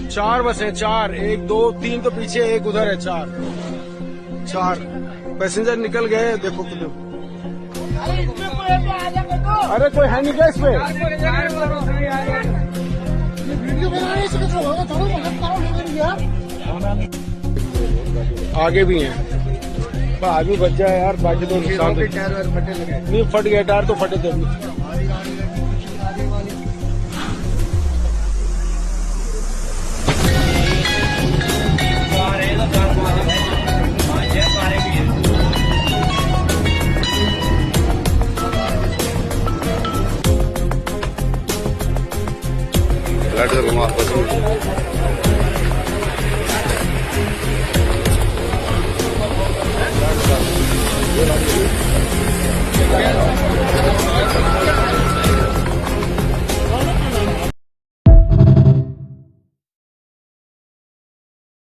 4 बसें, 4, 1 2 3 तो पीछे, एक उधर है, 4 पैसेंजर निकल गए। देखो तो अरे कोई है नहीं क्या इसमें? आगे भी हैं, आगे बच जाए यार, बाकी तो नुकसान नहीं। फट गया टायर तो फटे थे। Gracias.